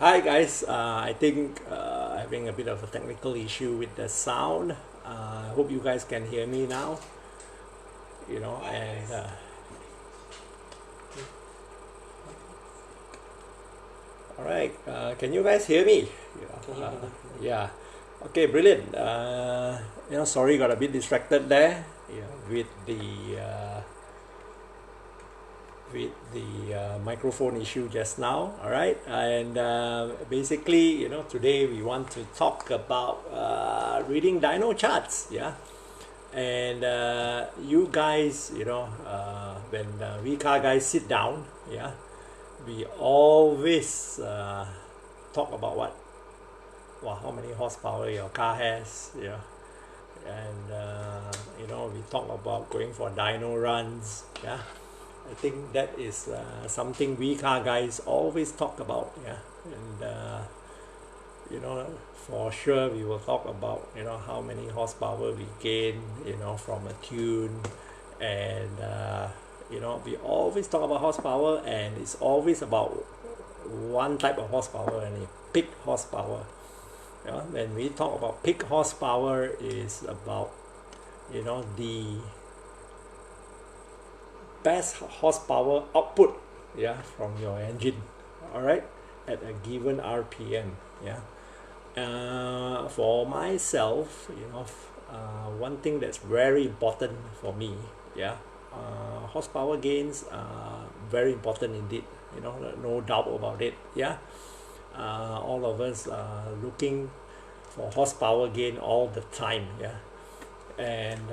Hi guys, I think having a bit of a technical issue with the sound. I hope you guys can hear me now. And all right, can you guys hear me? Yeah. Okay, brilliant. Sorry, got a bit distracted there. With the microphone issue just now. All right, and basically, today we want to talk about reading dyno charts. Yeah, and you guys, when we car guys sit down, yeah, we always talk about what, well, how many horsepower your car has, and we talk about going for dyno runs, yeah. I think that is something we car guys always talk about, yeah. And for sure we will talk about how many horsepower we gain from a tune, and we always talk about horsepower, and it's always about one type of horsepower, and peak horsepower. When we talk about peak horsepower, is about the best horsepower output, yeah, from your engine, all right, at a given RPM, yeah. For myself, one thing that's very important for me, yeah, horsepower gains are very important indeed, no doubt about it, yeah. All of us are looking for horsepower gain all the time, yeah. And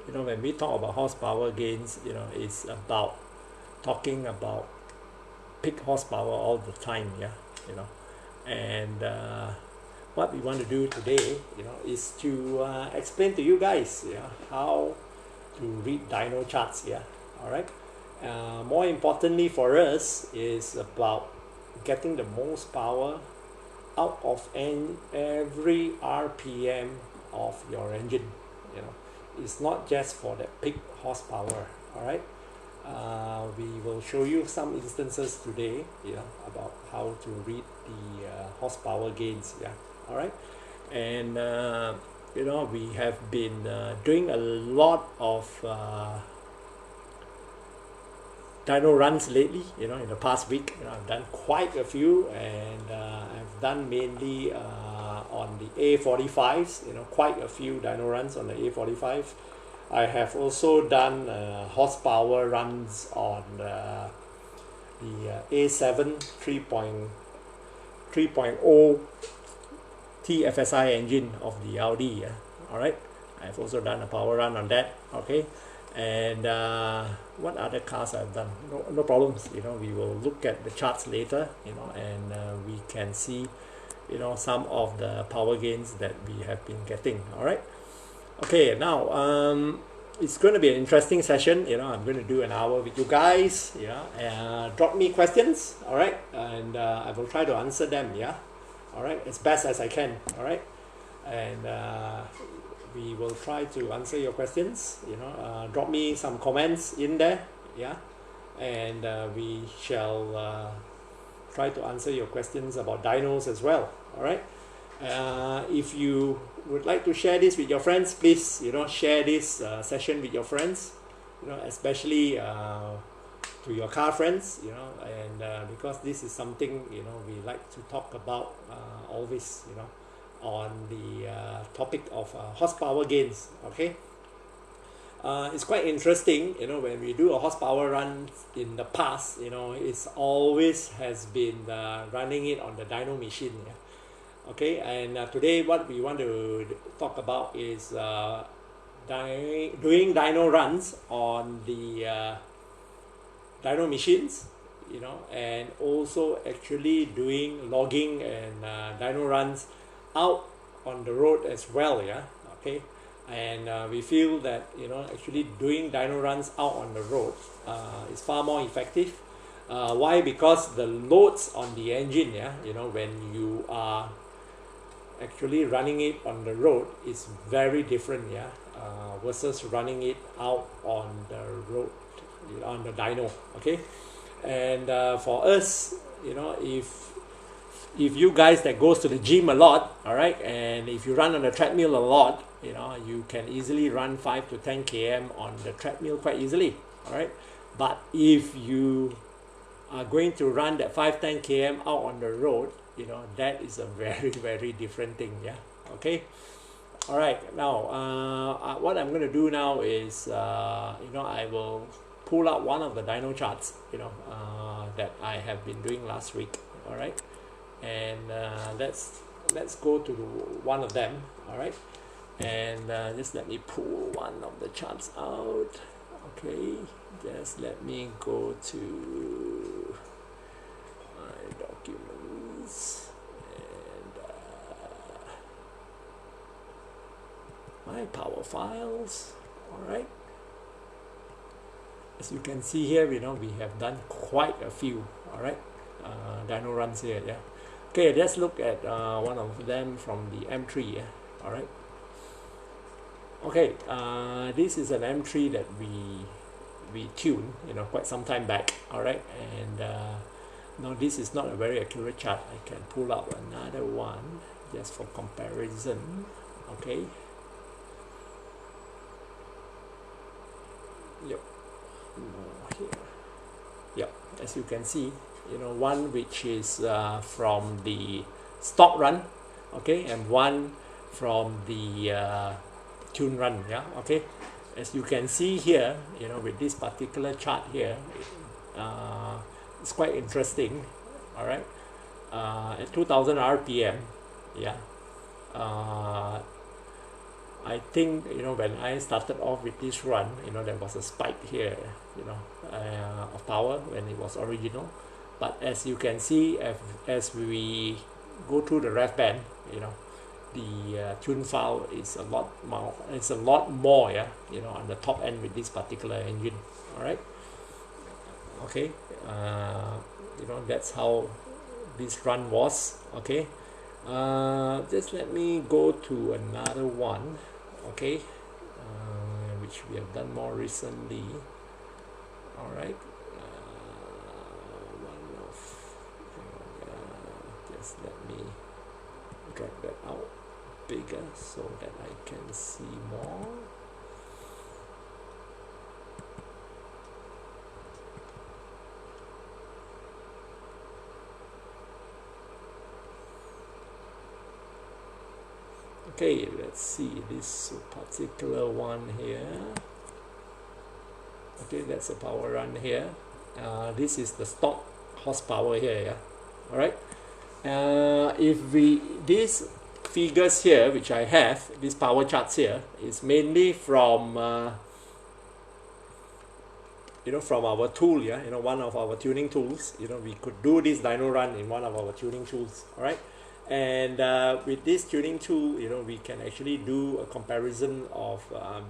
when we talk about horsepower gains, it's about talking about peak horsepower all the time, yeah. And what we want to do today, is to explain to you guys, how to read dyno charts, yeah. All right. More importantly for us is about getting the most power out of every RPM of your engine. It's not just for that peak horsepower. All right. We will show you some instances today, about how to read the horsepower gains, yeah. All right. And we have been doing a lot of dyno runs lately, in the past week. I've done quite a few, and I've done mainly on the A45s, quite a few dyno runs on the A45. I have also done horsepower runs on the A7 3.0 TFSI engine of the Audi, yeah. All right. I've also done a power run on that, okay. And what other cars I've done, no problems. We will look at the charts later, and we can see some of the power gains that we have been getting. All right. Okay, now it's going to be an interesting session. I'm going to do an hour with you guys. Drop me questions, all right, and I will try to answer them, yeah. All right, as best as I can. All right. And we will try to answer your questions. Drop me some comments in there, yeah, and we shall try to answer your questions about dynos as well. All right. If you would like to share this with your friends, please share this session with your friends, especially to your car friends, and because this is something we like to talk about always, on the topic of horsepower gains, okay. It's quite interesting, when we do a horsepower run in the past, it's always has been running it on the dyno machine, yeah. Okay, and today what we want to talk about is doing dyno runs on the dyno machines, and also actually doing logging and dyno runs out on the road as well, yeah. Okay, and we feel that actually doing dyno runs out on the road is far more effective. Why? Because the loads on the engine, yeah, when you are actually running it on the road is very different, yeah, versus running it out on the road on the dyno. Okay, and for us, you know, if you guys that goes to the gym a lot, all right, and if you run on the treadmill a lot, you know, you can easily run 5 to 10 km on the treadmill quite easily, all right. But if you are going to run that 5-10 km out on the road, you know, that is a very, very different thing. Yeah, okay. All right, now what I'm going to do now is you know, I will pull out one of the dyno charts, you know, that I have been doing last week. All right, and let's go to one of them. All right, and just let me pull one of the charts out. Okay, just let me go to my documents and my power files. All right, as you can see here, you know, we have done quite a few. All right, dyno runs here. Yeah, okay, let's look at one of them from the M3. Yeah, all right. Okay, this is an M3 that we tuned, you know, quite some time back. All right, and now this is not a very accurate chart. I can pull out another one just for comparison. Okay. Yep. Here. Yep. As you can see, you know, one which is from the stock run, okay, and one from the tune run. Yeah, okay. As you can see here, you know, with this particular chart here, it's quite interesting. All right, at 2000 rpm, yeah, I think, you know, when I started off with this run, you know, there was a spike here, you know, of power when it was original. But as you can see, as we go through the ref band, you know, the tune file is a lot more. It's a lot more, yeah, you know, on the top end with this particular engine. All right. Okay. You know, that's how this run was. Okay. Just let me go to another one. Okay. Which we have done more recently. All right. Just let me drag that out bigger so that I can see more. Okay, let's see this particular one here. Okay, that's a power run here. This is the stock horsepower here. Yeah, all right. If these figures here, which I have, these power charts here, is mainly from you know, from our tool. Yeah, you know, one of our tuning tools. You know, we could do this dyno run in one of our tuning tools. All right. And with this tuning tool, you know, we can actually do a comparison of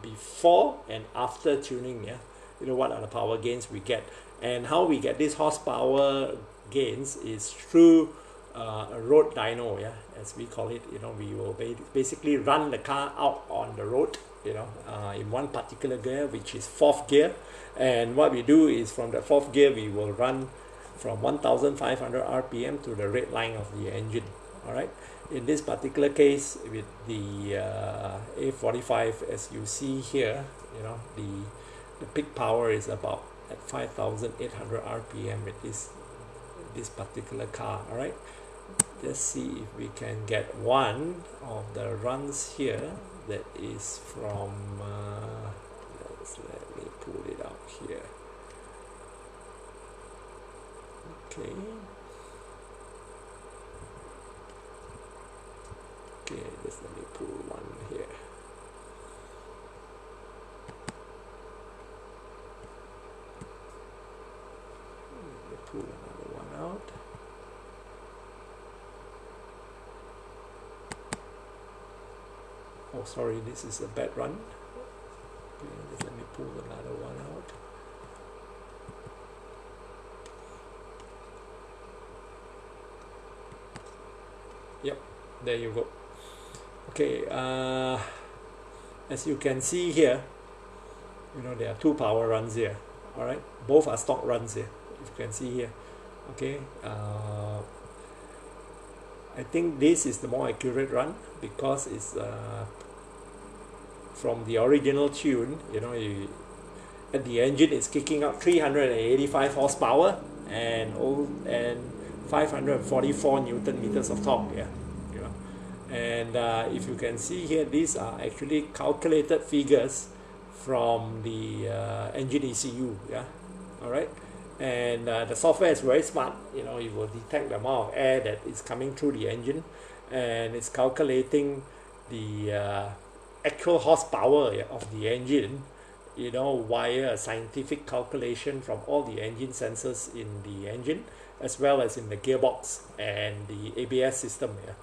before and after tuning. Yeah, you know, what are the power gains we get, and how we get this horsepower gains is through a road dyno. Yeah, as we call it. You know, we will basically run the car out on the road, you know, in one particular gear, which is 4th gear. And what we do is from the 4th gear, we will run from 1500 rpm to the red line of the engine. All right. In this particular case, with the A45, as you see here, you know, the peak power is about at 5800 rpm with this particular car. All right. Let's see if we can get one of the runs here that is from let me pull it out here. Okay. Okay, just let me pull one here. Let me pull another one out. Oh, sorry, this is a bad run. Okay, just let me pull another one out. Yep, there you go. Okay, as you can see here, you know, there are two power runs here. all right. Both are stock runs here, if you can see here. Okay, I think this is the more accurate run because it's from the original tune, you know, at the engine is kicking up 385 horsepower and 544 Newton meters of torque. Yeah, you know. And if you can see here, these are actually calculated figures from the engine ECU. Yeah, all right. And the software is very smart. You know, it will detect the amount of air that is coming through the engine, and it's calculating the actual horsepower, yeah, of the engine, you know, via a scientific calculation from all the engine sensors in the engine, as well as in the gearbox and the ABS system. Yeah,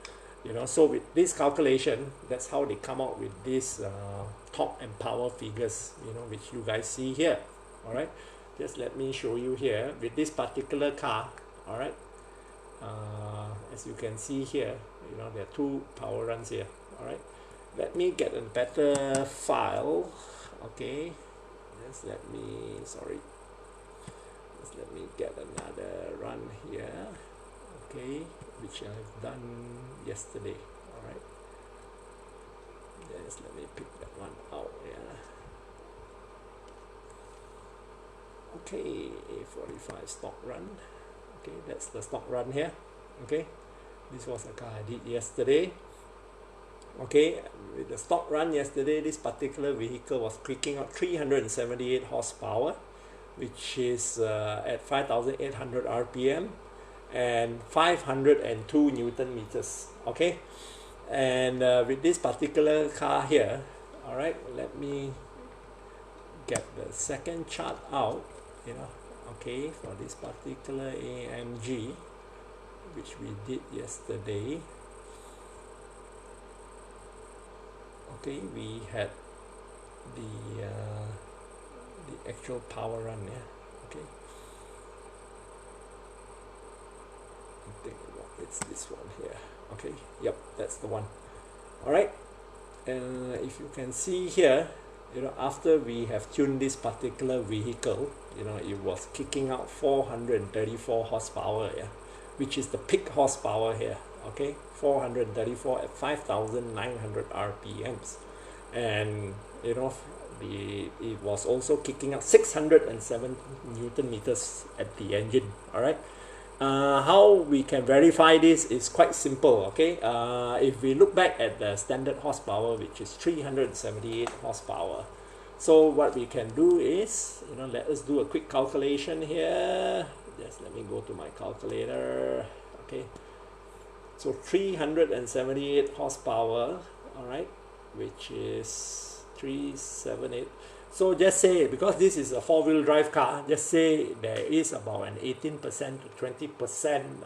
you know, so with this calculation, that's how they come out with these torque and power figures, you know, which you guys see here. All right. Just let me show you here with this particular car. All right, as you can see here, you know, there are two power runs here. All right, let me get a better file. Okay, just let me get another run here. Okay, which I've done yesterday. All right, just let me pick that one out. Yeah. Okay, A45 stock run. Okay, that's the stock run here. Okay, this was a car I did yesterday. Okay, with the stock run yesterday, this particular vehicle was kicking out 378 horsepower, which is at 5,800 RPM and 502 Newton meters. Okay, and with this particular car here, all right, let me get the second chart out. You know, okay, for this particular AMG, which we did yesterday. Okay, we had the actual power run. Yeah, okay. I think it's this one here. Okay, yep, that's the one. All right, and if you can see here, you know, after we have tuned this particular vehicle, you know, it was kicking out 434 horsepower, yeah, which is the peak horsepower here. Okay, 434 at 5,900 RPMs, and you know, it was also kicking out 607 Newton meters at the engine. All right, how we can verify this is quite simple. Okay, if we look back at the standard horsepower, which is 378 horsepower, so what we can do is, you know, let us do a quick calculation here. Just let me go to my calculator. Okay, so 378 horsepower, all right, which is 378. So just say, because this is a four-wheel drive car, just say there is about an 18% to 20%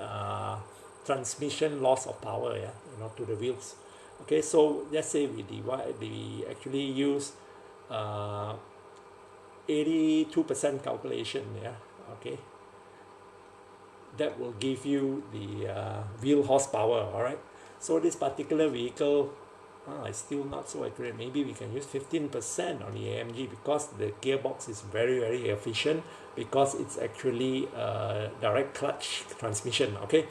transmission loss of power, yeah, you know, to the wheels. Okay, so just say we actually use 82% calculation, yeah, okay. That will give you the wheel horsepower. All right, so this particular vehicle is still not so accurate. Maybe we can use 15% on the AMG because the gearbox is very efficient, because it's actually direct clutch transmission. Okay,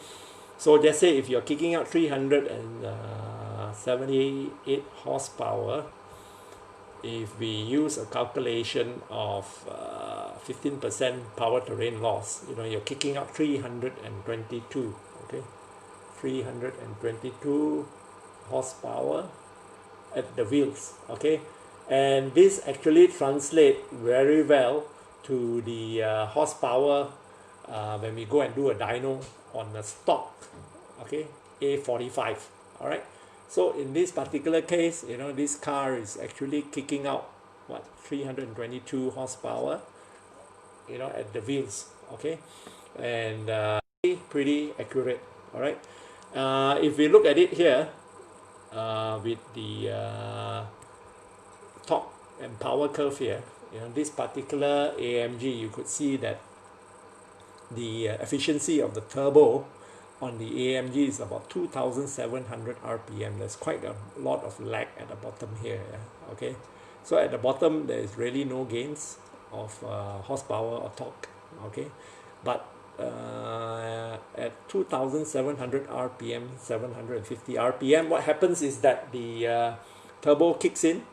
so just say if you're kicking out 378 horsepower, if we use a calculation of 15% power to rain loss, you know, you're kicking out 322. Okay, 322 horsepower at the wheels. Okay, and this actually translates very well to the horsepower when we go and do a dyno on the stock, okay, A45. All right, so in this particular case, you know, this car is actually kicking out what, 322 horsepower, you know, at the wheels. Okay, and pretty accurate. All right, if we look at it here with the torque and power curve here, you know, this particular AMG, you could see that the efficiency of the turbo on the AMG is about 2,700 RPM. There's quite a lot of lag at the bottom here. Yeah? Okay, so at the bottom there is really no gains. of horsepower or torque, okay. But at 2700 rpm, 750 rpm, what happens is that the turbo kicks in,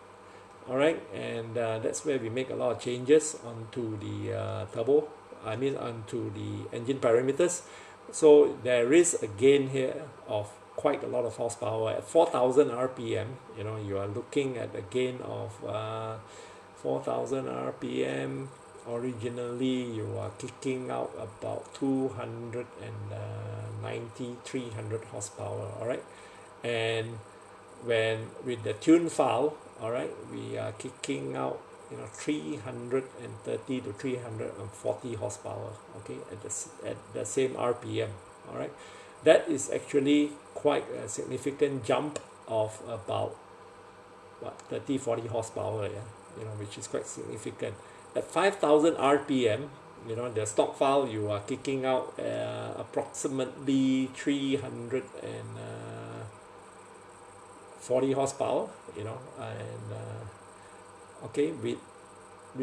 all right, and that's where we make a lot of changes onto the turbo, onto the engine parameters. So there is a gain here of quite a lot of horsepower at 4000 rpm. You know, you are looking at a gain of 4000 rpm. Originally you are kicking out about 290, 300 horsepower, all right. And when with the tune file, all right, we are kicking out, you know, 330 to 340 horsepower, okay, at the same rpm, all right. That is actually quite a significant jump of about what, 30-40 horsepower, yeah, you know, which is quite significant. At 5000 rpm, you know, the stock file, you are kicking out approximately 340 horsepower, you know, and okay, with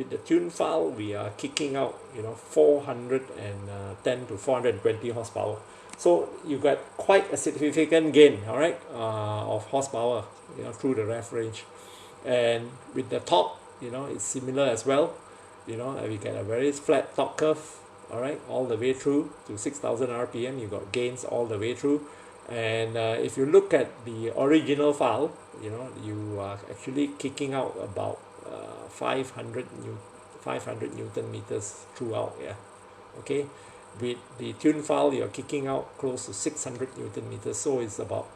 the tune file, we are kicking out, you know, 410 to 420 horsepower. So you got quite a significant gain, all right, of horsepower, you know, through the ref range. And with the torque, you know, it's similar as well. You know, we get a very flat torque curve, all right, all the way through to 6000 rpm. You got gains all the way through. And if you look at the original file, you know, you are actually kicking out about 500 newton meters throughout, yeah, okay. With the tune file, you're kicking out close to 600 newton meters, so it's about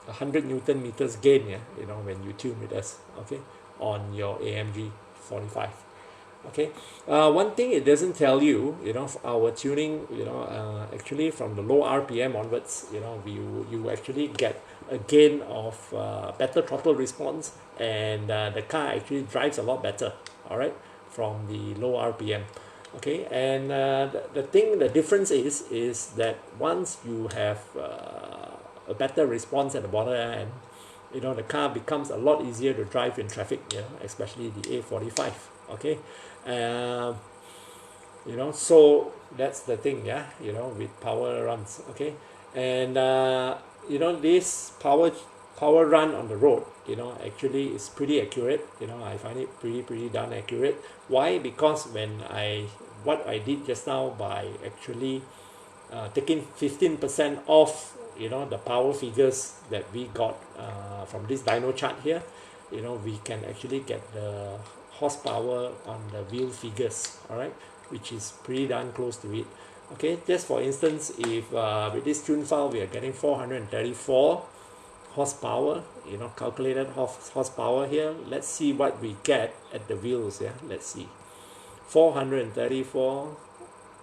100 newton meters gain, yeah, you know, when you tune with us, okay, on your AMG 45. Okay, one thing it doesn't tell you, you know, our tuning, you know, actually from the low RPM onwards, you know, you actually get a gain of better throttle response, and the car actually drives a lot better, all right, from the low RPM. Okay, and the difference is that once you have a better response at the bottom end, you know, the car becomes a lot easier to drive in traffic, you know, especially the A45. Okay, you know, so that's the thing, yeah, you know, with power runs. Okay, and you know, this power run on the road, you know, actually is pretty accurate. You know, I find it pretty darn accurate. Why? Because what I did just now by actually taking 15% off, you know, the power figures that we got from this dyno chart here, you know, we can actually get the horsepower on the wheel figures, all right, which is pretty darn close to it. Okay, just for instance, if with this tune file we are getting 434 horsepower, you know, calculated horsepower here, let's see what we get at the wheels. Yeah, let's see, 434,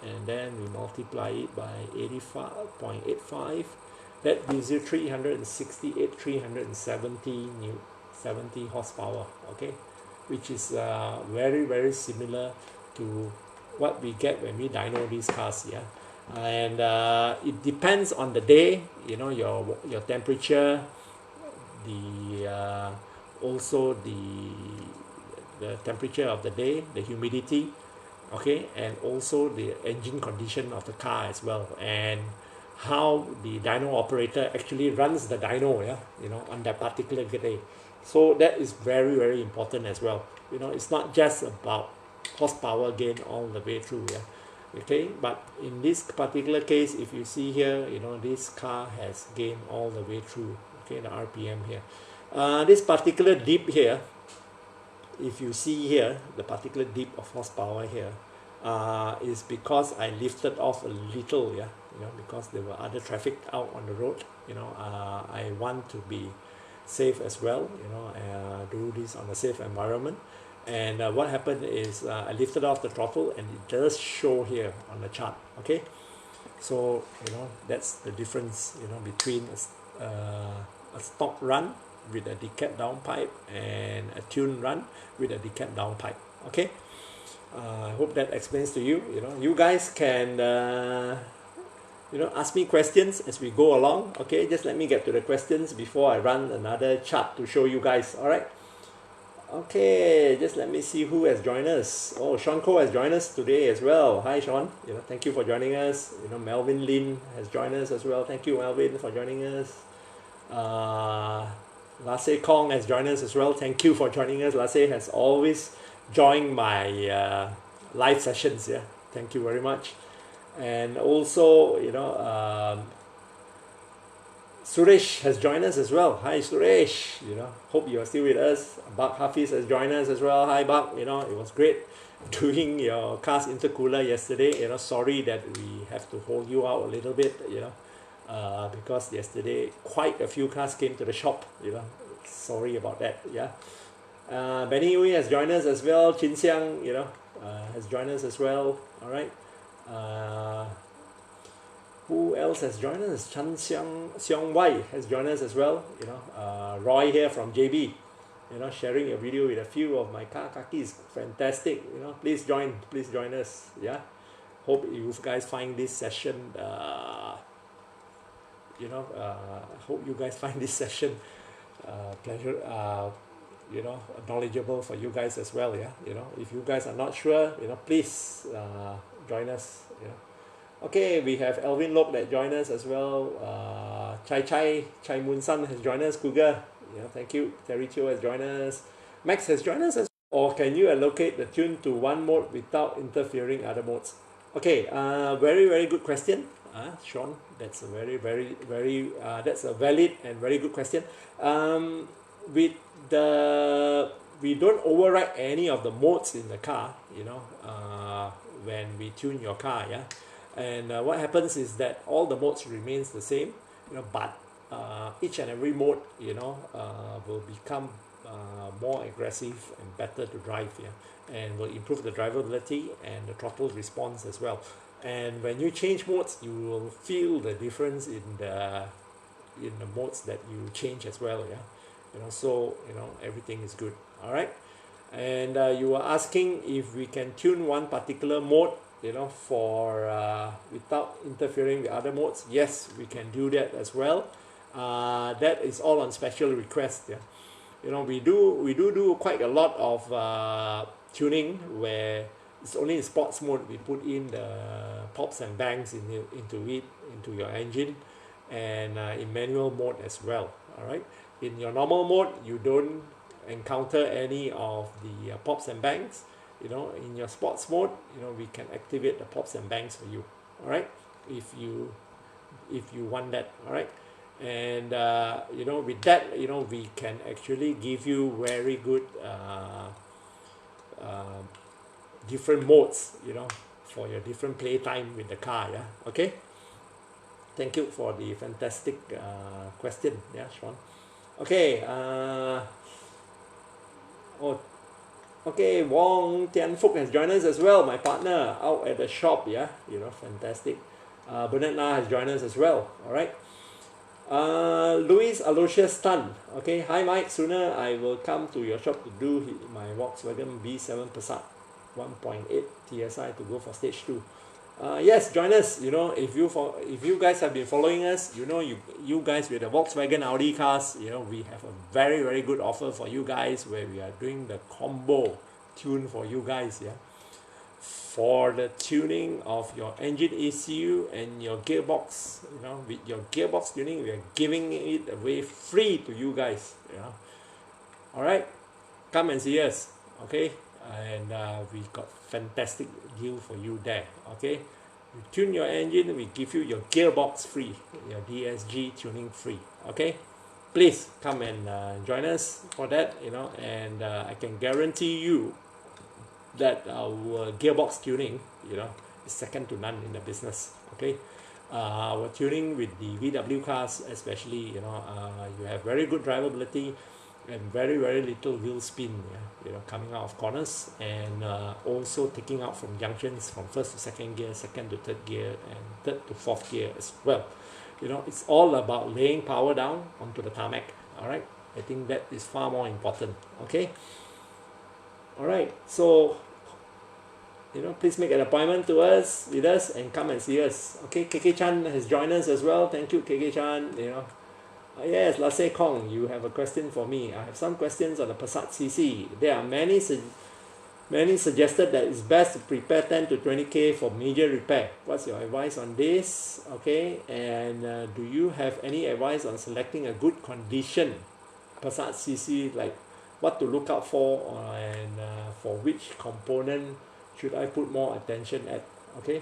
and then we multiply it by 85.85. That gives you 368, 370 horsepower. Okay, which is very similar to what we get when we dyno these cars. Yeah, and it depends on the day, you know, your temperature, the also the temperature of the day, the humidity, okay, and also the engine condition of the car as well, and how the dyno operator actually runs the dyno, yeah, you know, on that particular day. So that is very important as well. You know, it's not just about horsepower gain all the way through, yeah, okay. But in this particular case, if you see here, you know, this car has gained all the way through, okay, the RPM here. This particular dip here, if you see here, the particular dip of horsepower here is because I lifted off a little, yeah, you know, because there were other traffic out on the road. You know, I want to be safe as well, you know, do this on a safe environment. And what happened is I lifted off the throttle, and it does show here on the chart. Okay, so you know, that's the difference, you know, between a stock run with a decap downpipe and a tune run with a decap downpipe. Okay, I hope that explains to you. You know, you guys can you know, ask me questions as we go along. Okay, just let me get to the questions before I run another chart to show you guys. All right. Okay, just let me see who has joined us. Oh, Sean Cole has joined us today as well. Hi, Sean. Thank you for joining us. Melvin Lin has joined us as well. Thank you, Melvin, for joining us. Lasse Kong has joined us as well. Thank you for joining us. Lasse has always joined my live sessions. Yeah, thank you very much. And also, Suresh has joined us as well. Hi Suresh, hope you are still with us. Bak Hafiz has joined us as well. Hi Bak, it was great doing your cars intercooler yesterday. Sorry that we have to hold you out a little bit, because yesterday quite a few cars came to the shop, Sorry about that, yeah. Benny Hui has joined us as well. Chin Xiang, has joined us as well. All right. Who else has joined us? Chan Xiong Wai has joined us as well. Roy here from JB. Sharing a video with a few of my car kakis. Fantastic. Please join us. Yeah. Hope you guys find this session. Hope you guys find this session pleasure. Knowledgeable for you guys as well. Yeah. If you guys are not sure, please join us. Okay, we have Elvin Lok that joined us as well. Chai Moon Sun has joined us. Cougar, thank you. Terry Cho has joined us. Max has joined us as well. Or can you allocate the tune to one mode without interfering other modes? Okay, very, very good question. Sean, that's a very that's a valid and very good question. We don't override any of the modes in the car, when we tune your car, yeah. And what happens is that all the modes remains the same, but each and every mode, will become more aggressive and better to drive, yeah, and will improve the drivability and the throttle response as well. And when you change modes, you will feel the difference in the modes that you change as well, yeah. So everything is good. All right. And you were asking if we can tune one particular mode, for without interfering with other modes. Yes, we can do that as well. That is all on special request. Yeah, we do quite a lot of tuning where it's only in sports mode we put in the pops and bangs into your engine, and in manual mode as well. All right. In your normal mode, you don't encounter any of the pops and bangs. In your sports mode, we can activate the pops and bangs for you. All right, if you want that. All right. And with that, we can actually give you very good different modes, for your different play time with the car. Yeah. Okay. Thank you for the fantastic question. Yeah, Sean. Okay. Okay, Wong Tian Fook has joined us as well, my partner out at the shop. Yeah, fantastic. Bernard Na has joined us as well. All right. Luis Aloysius Tan. Okay, hi Mike. Sooner I will come to your shop to do my Volkswagen B7 Passat 1.8 TSI to go for stage 2. Yes, join us. If you guys have been following us, you guys with the Volkswagen Audi cars, we have a very, very good offer for you guys where we are doing the combo tune for you guys. Yeah, for the tuning of your engine ECU and your gearbox. With your gearbox tuning, we are giving it away free to you guys. All right, come and see us. Okay. And we got fantastic deal for you there. Okay, you tune your engine, we give you your gearbox free, your DSG tuning free. Okay, please come and join us for that. And I can guarantee you that our gearbox tuning, is second to none in the business. Okay, our tuning with the VW cars, especially, you have very good drivability and very, very little wheel spin, coming out of corners, and also taking out from junctions from first to second gear, second to third gear, and third to fourth gear as well. It's all about laying power down onto the tarmac. All right, I think that is far more important. Okay. All right, so please make an appointment with us and come and see us. Okay, KK Chan has joined us as well. Thank you, KK Chan. Yes, Lasse Kong, you have a question for me. I have some questions on the Passat CC. There are many suggested that it's best to prepare 10 to 20K for major repair. What's your advice on this? Okay, and do you have any advice on selecting a good condition Passat CC, like what to look out for, and for which component should I put more attention at? Okay.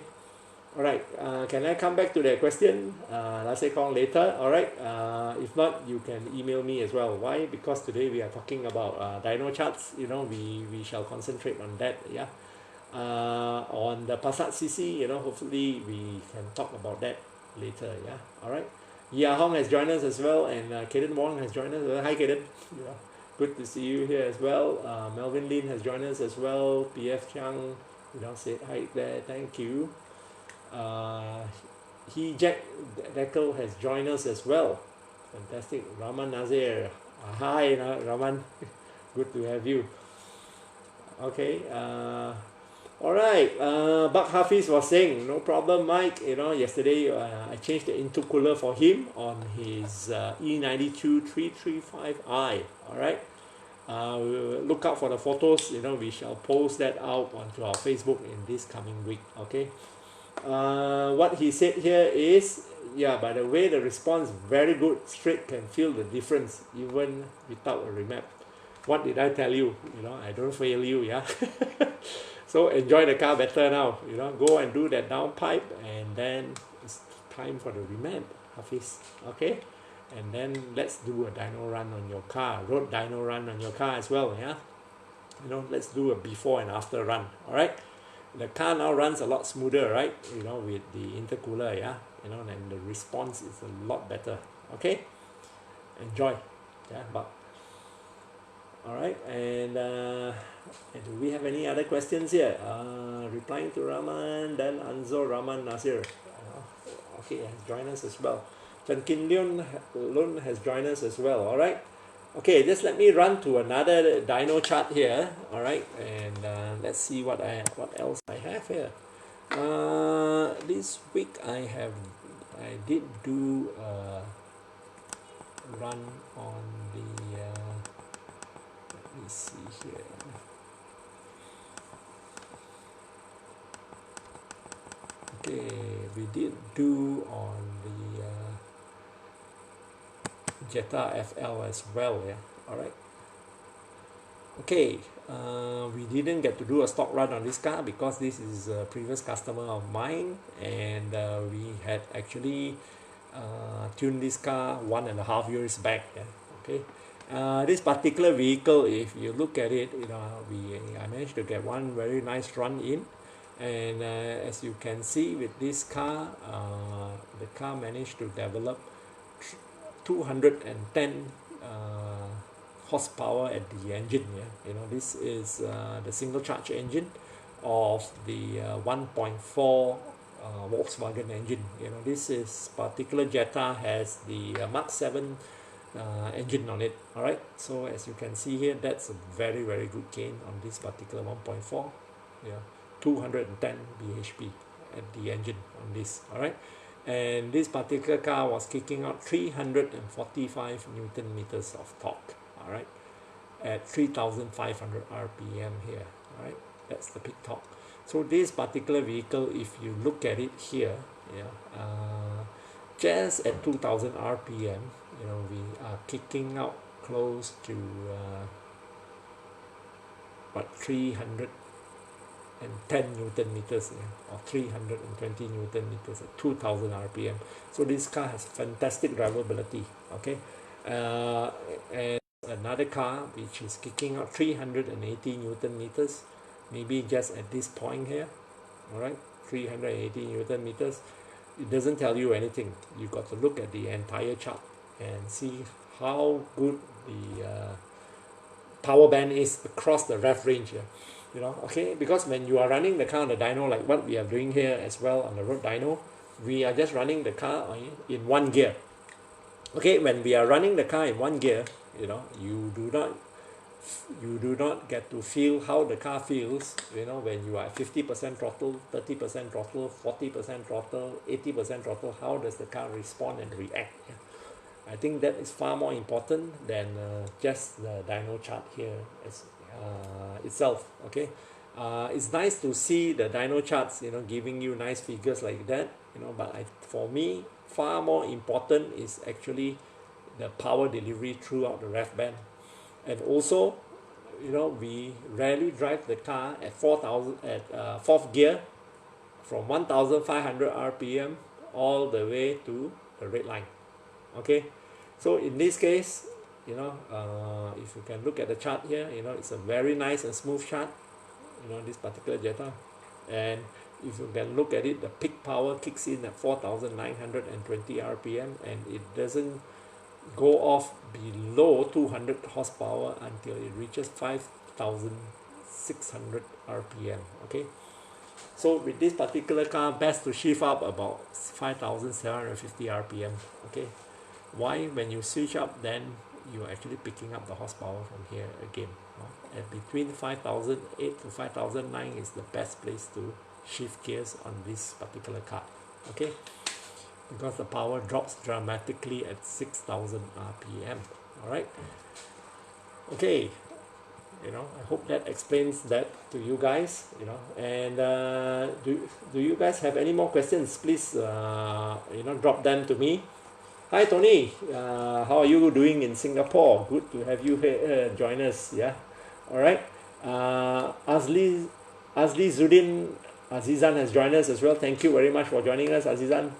All right, can I come back to that question, Lasse Kong, later? All right, if not, you can email me as well. Why? Because today we are talking about dyno charts. You know, we shall concentrate on that. Yeah. On the Passat CC, you know, hopefully we can talk about that later. Yeah. All right. Ya Hong has joined us as well, and Kaden Wong has joined us. Hi, Kaden. Yeah. Good to see you here as well. Melvin Lin has joined us as well. PF Chang, you know, said hi there. Thank you. Jack Deckel has joined us as well. Fantastic. Raman Nazir. Hi, Raman. Good to have you. Okay. All right. Buck Hafiz was saying, no problem, Mike. You know, yesterday I changed the intercooler for him on his E92 335i. All right. Look out for the photos. You know, we shall post that out onto our Facebook in this coming week. Okay. What he said here is, yeah, by the way, the response very good, straight, can feel the difference even without a remap. What did I tell you? You know, I don't fail you, yeah. So enjoy the car better now. You know, go and do that downpipe, and then it's time for the remap, Hafiz. Okay, and then let's do a dyno run on your car, road dyno run on your car as well, yeah. You know, let's do a before and after run. All right. The car now runs a lot smoother, right? You know, with the intercooler, yeah. You know, and the response is a lot better. Okay, enjoy, yeah. But all right, and do we have any other questions here? Replying to Raman, then Anzo Raman Nasir. Okay, has joined us as well. Chen Kin Lun has joined us as well. All right. Okay, just let me run to another dyno chart here. All right, and let's see what else I have here. This week I did do a run on the. Let me see here. Okay, we did do on the Jetta FL as well, yeah. All right. Okay, we didn't get to do a stock run on this car because this is a previous customer of mine, and we had actually tuned this car 1.5 years back. Yeah? Okay, this particular vehicle, if you look at it, you know, I managed to get one very nice run in, and as you can see with this car, the car managed to develop 210 horsepower at the engine. Yeah, you know, this is the single charge engine of the 1.4 Volkswagen engine. You know, this is particular Jetta has the Mark 7 engine on it. All right, so as you can see here, that's a very good gain on this particular 1.4. Yeah, 210 bhp at the engine on this. All right. And this particular car was kicking out 345 Newton meters of torque, all right, at 3,500 RPM here, all right, that's the peak torque. So this particular vehicle, if you look at it here, yeah, just at 2,000 RPM, you know, we are kicking out close to what, 310 Newton meters, yeah, or 320 Newton meters at 2000 RPM. So this car has fantastic drivability. Okay, and another car which is kicking out 380 Newton meters, maybe just at this point here. All right, 380 Newton meters. It doesn't tell you anything. You got to look at the entire chart and see how good the power band is across the rev range here. You know, okay, because when you are running the car on the dyno, like what we are doing here as well on the road dyno, we are just running the car in one gear. Okay, when we are running the car in one gear, you know, you do not get to feel how the car feels, you know, when you are at 50% throttle, 30% throttle, 40% throttle, 80% throttle. How does the car respond and react? Yeah. I think that is far more important than just the dyno chart here itself. Okay, it's nice to see the dyno charts, giving you nice figures like that, but for me, far more important is actually the power delivery throughout the ref band. And also, we rarely drive the car at 4,000 at fourth gear from 1,500 RPM all the way to the red line. Okay, so in this case, if you can look at the chart here, it's a very nice and smooth chart, this particular Jetta. And if you can look at it, the peak power kicks in at 4,920 RPM, and it doesn't go off below 200 horsepower until it reaches 5,600 RPM. Okay, so with this particular car, best to shift up about 5,750 RPM. Okay, why? When you switch up, then you're actually picking up the horsepower from here again. And between 5,008 to 5,009 is the best place to shift gears on this particular car. Okay, because the power drops dramatically at 6,000 RPM. All right. Okay. I hope that explains that to you guys. And do you guys have any more questions? Please, drop them to me. Hi, Tony. How are you doing in Singapore? Good to have you here join us. Yeah. All right. Azli Zudin Azizan has joined us as well. Thank you very much for joining us, Azizan.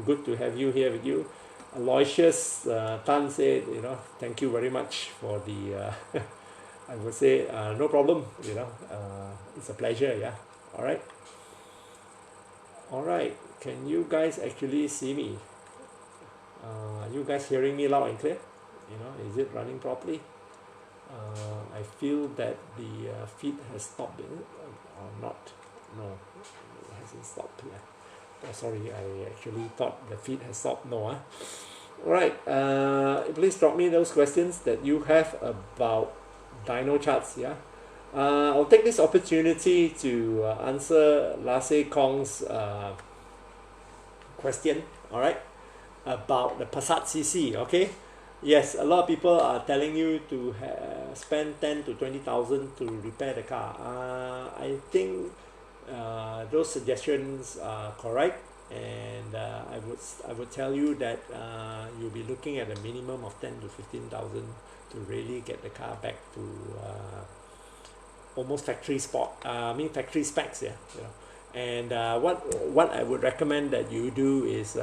Good to have you here with you. Aloysius Tan said, thank you very much for the, I would say, no problem, it's a pleasure, yeah. All right. All right. Can you guys actually see me? Are you guys hearing me loud and clear? Is it running properly? I feel that the feed has stopped, or not. No, it hasn't stopped here. Oh, sorry, I actually thought the feed has stopped. No, All right, please drop me those questions that you have about dyno charts. Yeah, I'll take this opportunity to answer Lasse Kong's question. All right, about the Passat CC. Okay, yes, a lot of people are telling you to spend 10 to 20,000 to repair the car. I think those suggestions are correct, and I would tell you that you'll be looking at a minimum of 10 to 15,000 to really get the car back to almost factory factory specs. Yeah, And what I would recommend that you do is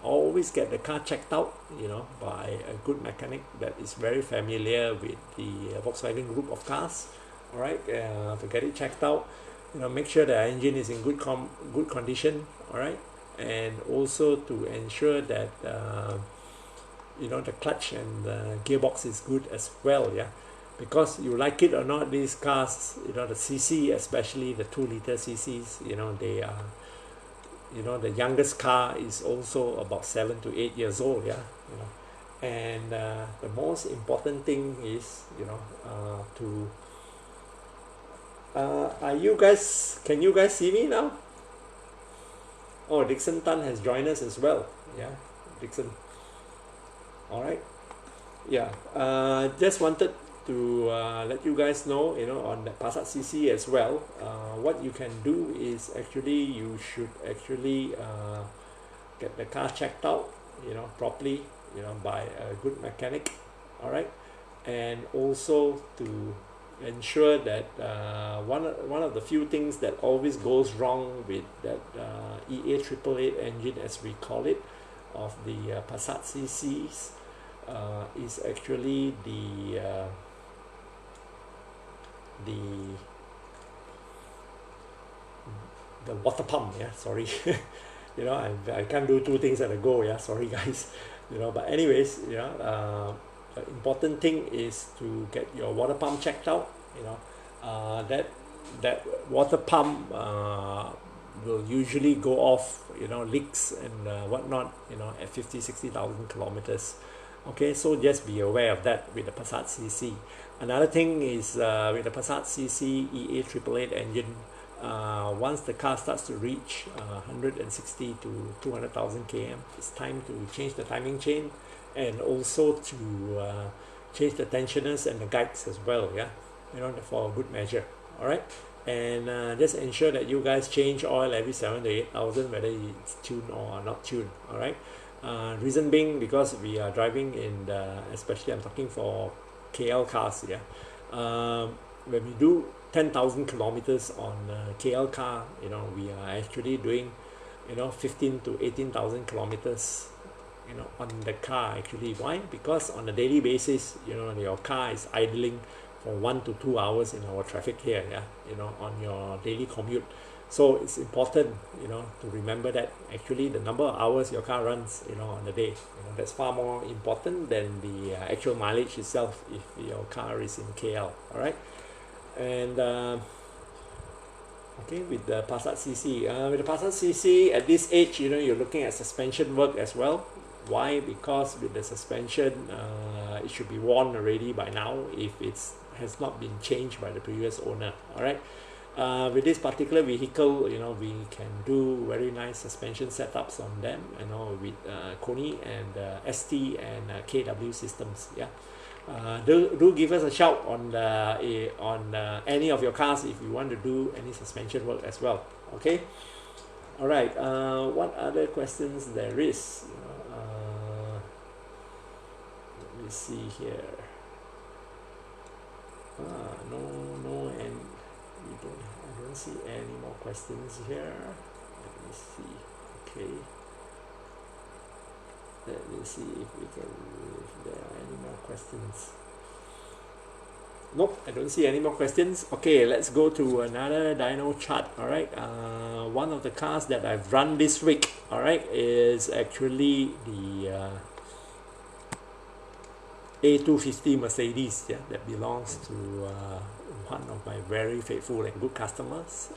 always get the car checked out, by a good mechanic that is very familiar with the Volkswagen group of cars. All right, to get it checked out, make sure the engine is in good condition. All right, and also to ensure that the clutch and the gearbox is good as well. Yeah. Because you like it or not, these cars, the CC, especially the 2-liter CCs, they are, the youngest car is also about 7 to 8 years old, yeah, and the most important thing is, can you guys see me now? Oh, Dixon Tan has joined us as well, yeah, Dixon. All right, yeah, just wanted to let you guys know, on the Passat CC as well, what you can do is actually you should actually get the car checked out, properly, by a good mechanic. All right, and also to ensure that one of the few things that always goes wrong with that EA 888 engine, as we call it, of the Passat CCs, is actually the water pump. Yeah, sorry. I can't do two things at a go. Yeah, sorry guys. But anyways, the important thing is to get your water pump checked out. That water pump will usually go off, leaks and whatnot, at 50,000-60,000 kilometers. Okay, so just be aware of that with the Passat CC. Another thing is with the Passat CC EA 888 engine, once the car starts to reach 160 to 200,000 km, it's time to change the timing chain, and also to change the tensioners and the guides as well, yeah, for a good measure. All right, and just ensure that you guys change oil every 7 to 8,000, whether it's tuned or not tuned. All right, reason being because we are driving in the, especially I'm talking for KL cars, yeah. When we do 10,000 kilometers on KL car, we are actually doing 15 to 18,000 kilometers on the car actually. Why? Because on a daily basis, your car is idling for 1 to 2 hours in our traffic here, yeah, on your daily commute. So it's important to remember that actually the number of hours your car runs on the day, that's far more important than the actual mileage itself if your car is in KL. All right. And okay, with the Passat CC, with the Passat CC at this age, you're looking at suspension work as well. Why? Because with the suspension, it should be worn already by now if it has not been changed by the previous owner. All right. With this particular vehicle, we can do very nice suspension setups on them, with Koni and ST and KW systems. Yeah. Do give us a shout on any of your cars if you want to do any suspension work as well. Okay. All right. What other questions there is? Let me see here. No, and I don't see any more questions here. Let me see. Okay. Let me see if there are any more questions. Nope, I don't see any more questions. Okay, let's go to another dyno chart. All right, one of the cars that I've run this week, all right, is actually the A250 Mercedes, yeah, that belongs to one of my very faithful and good customers,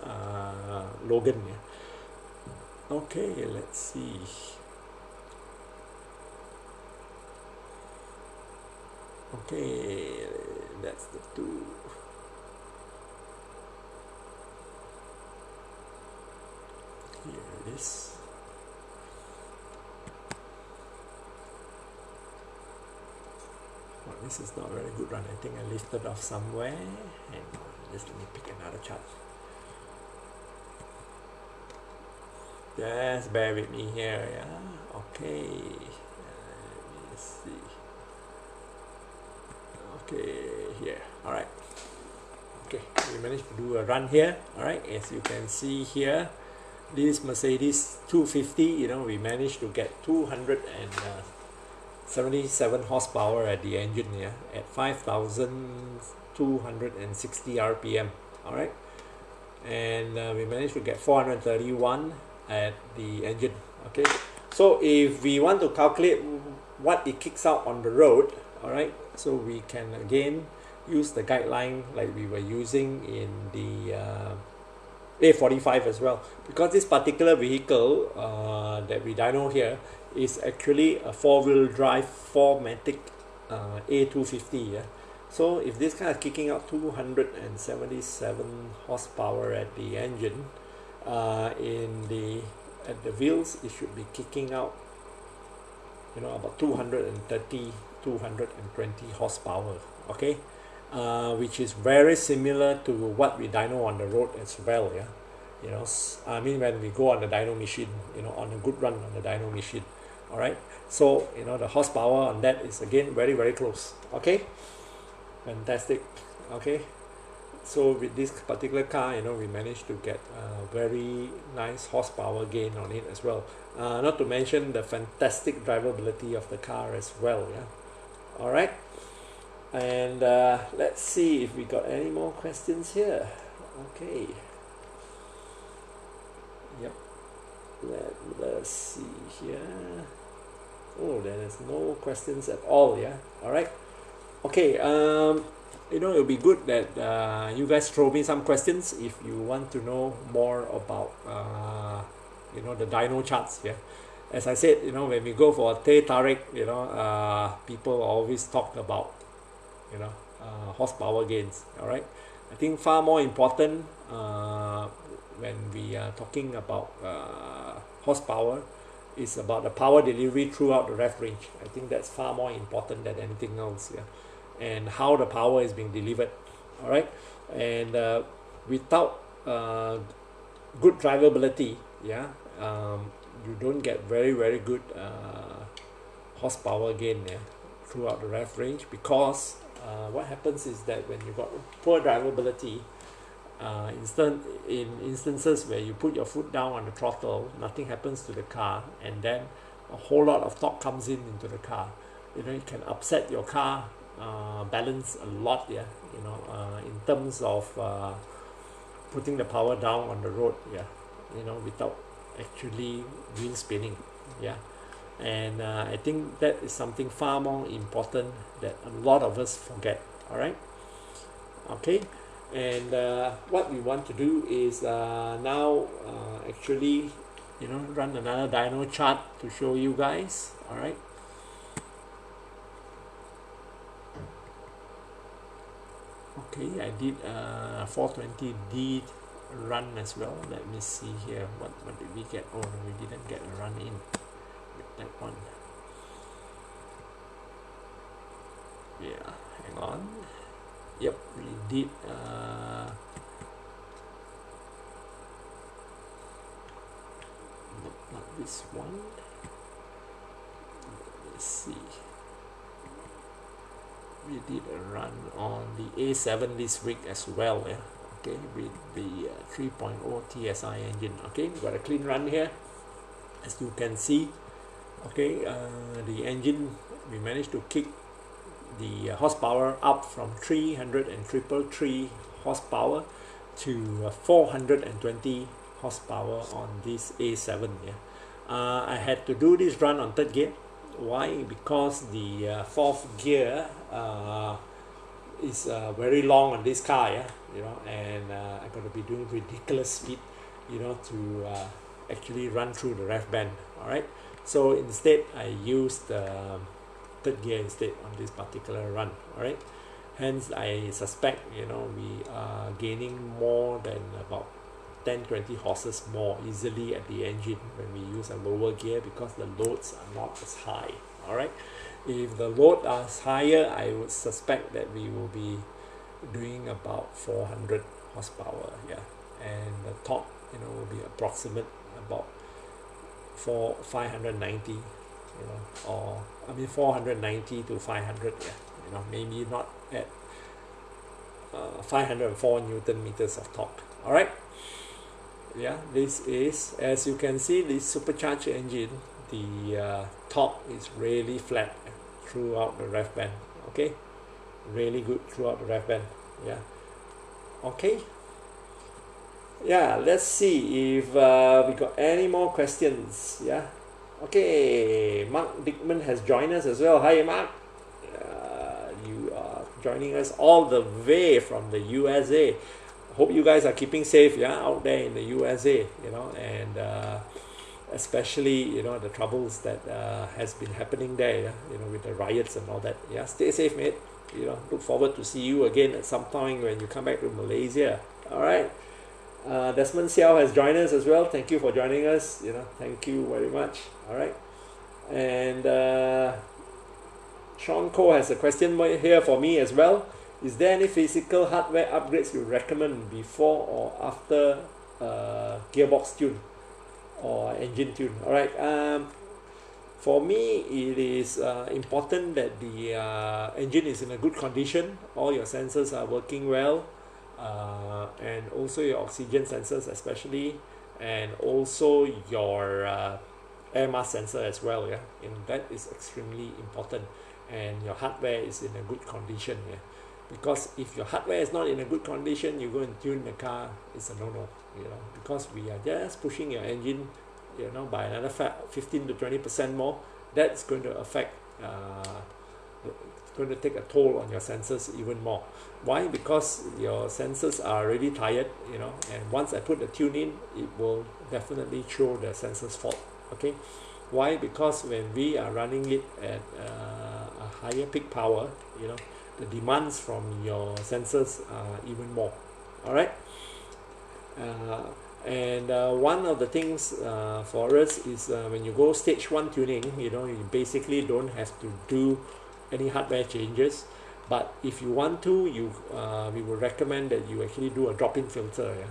Logan. Yeah. Okay, let's see. Okay, that's the two. Here it is. Well, this is not a very good run. I think I lifted off somewhere. Hang on, just let me pick another chart. Just bear with me here, yeah. Okay, let me see. Okay, here. All right. Okay, we managed to do a run here. All right, as you can see here, this Mercedes 250, we managed to get 277 horsepower at the engine here at 5,260 RPM. All right, and we managed to get 431 at the engine. Okay, so if we want to calculate what it kicks out on the road, all right, so we can again use the guideline like we were using in the A45 as well, because this particular vehicle that we dyno here is actually a 4-wheel drive 4MATIC A250. Yeah? So if this car is kicking out 277 horsepower at the engine, at the wheels it should be kicking out about 230 220 horsepower. Okay, which is very similar to what we dyno on the road as well. Yeah, I mean, when we go on the dyno machine, on a good run on the dyno machine. All right, so the horsepower on that is again very, very close. Okay, fantastic. Okay, so with this particular car, we managed to get a very nice horsepower gain on it as well. Not to mention the fantastic drivability of the car as well. Yeah. All right, and let's see if we got any more questions here. Okay. Yep. Let's see here. Oh, there is no questions at all. Yeah. All right. Okay. It'll be good that you guys throw me some questions if you want to know more about the dyno charts. Yeah. As I said, when we go for Tarik, people always talk about horsepower gains. All right. I think far more important when we are talking about horsepower, is about the power delivery throughout the ref range. I think that's far more important than anything else. Yeah, and how the power is being delivered. All right, and without good drivability, yeah, you don't get very good horsepower gain, yeah, throughout the ref range, because what happens is that when you got poor drivability, in instances where you put your foot down on the throttle, nothing happens to the car, and then a whole lot of torque comes into the car. You know, it can upset your car balance a lot, yeah, you know, in terms of putting the power down on the road, yeah, you know, without actually wheel spinning, yeah. And I think that is something far more important that a lot of us forget. All right, okay. And what we want to do is now actually, you know, run another dyno chart to show you guys. All right, okay, I did 420D run as well. Let me see here, what did we get? Oh no, we didn't get a run in with that one. Yeah, hang on. Yep, we did not this one. Let's see. We did a run on the A7 this week as well, yeah. Okay, with the 3.0 TSI engine. Okay, we got a clean run here, as you can see. Okay, the engine, we managed to kick the horsepower up from 333 horsepower to 420 horsepower on this A7. Yeah, I had to do this run on third gear. Why? Because the fourth gear is very long on this car, yeah, you know, and I'm going to be doing ridiculous speed, you know, to actually run through the ref band. All right, so instead I used third gear instead on this particular run. All right, hence I suspect, you know, we are gaining more than about 10-20 horses more easily at the engine when we use a lower gear, because the loads are not as high. All right, if the load is higher, I would suspect that we will be doing about 400 horsepower, yeah, and the torque, you know, will be approximate about 590, you know, or I mean 490 to 500, yeah, you know, maybe not at 504 Newton meters of torque. All right, yeah, this is, as you can see, this supercharged engine, the torque is really flat throughout the ref band. Okay, really good throughout the ref band. Yeah, okay, yeah, let's see if we got any more questions. Yeah, okay, Mark Dickman has joined us as well. Hi Mark, you are joining us all the way from the USA. Hope you guys are keeping safe, yeah, out there in the USA, you know, and especially, you know, the troubles that has been happening there, yeah, you know, with the riots and all that. Yeah, stay safe, mate. You know, look forward to see you again at some point when you come back to Malaysia. All right, Desmond Xiao has joined us as well. Thank you for joining us, you know, thank you very much. All right, and Sean Cole has a question here for me as well. Is there any physical hardware upgrades you recommend before or after gearbox tune or engine tune? All right, for me, it is important that the engine is in a good condition, all your sensors are working well, and also your oxygen sensors especially, and also your air mass sensor as well, yeah, and that is extremely important, and your hardware is in a good condition, yeah. Because if your hardware is not in a good condition, you go and tune the car, it's a no-no, you know, because we are just pushing your engine, you know, by another 15 to 20% more. That's going to affect, it's going to take a toll on your sensors even more. Why? Because your sensors are already tired, you know, and once I put the tune in, it will definitely throw the sensors fault. Okay, why? Because when we are running it at a higher peak power, you know, the demands from your sensors are even more. All right, And one of the things for us is when you go stage 1 tuning, you know, you basically don't have to do any hardware changes. But if you want to, we will recommend that you actually do a drop-in filter. Yeah?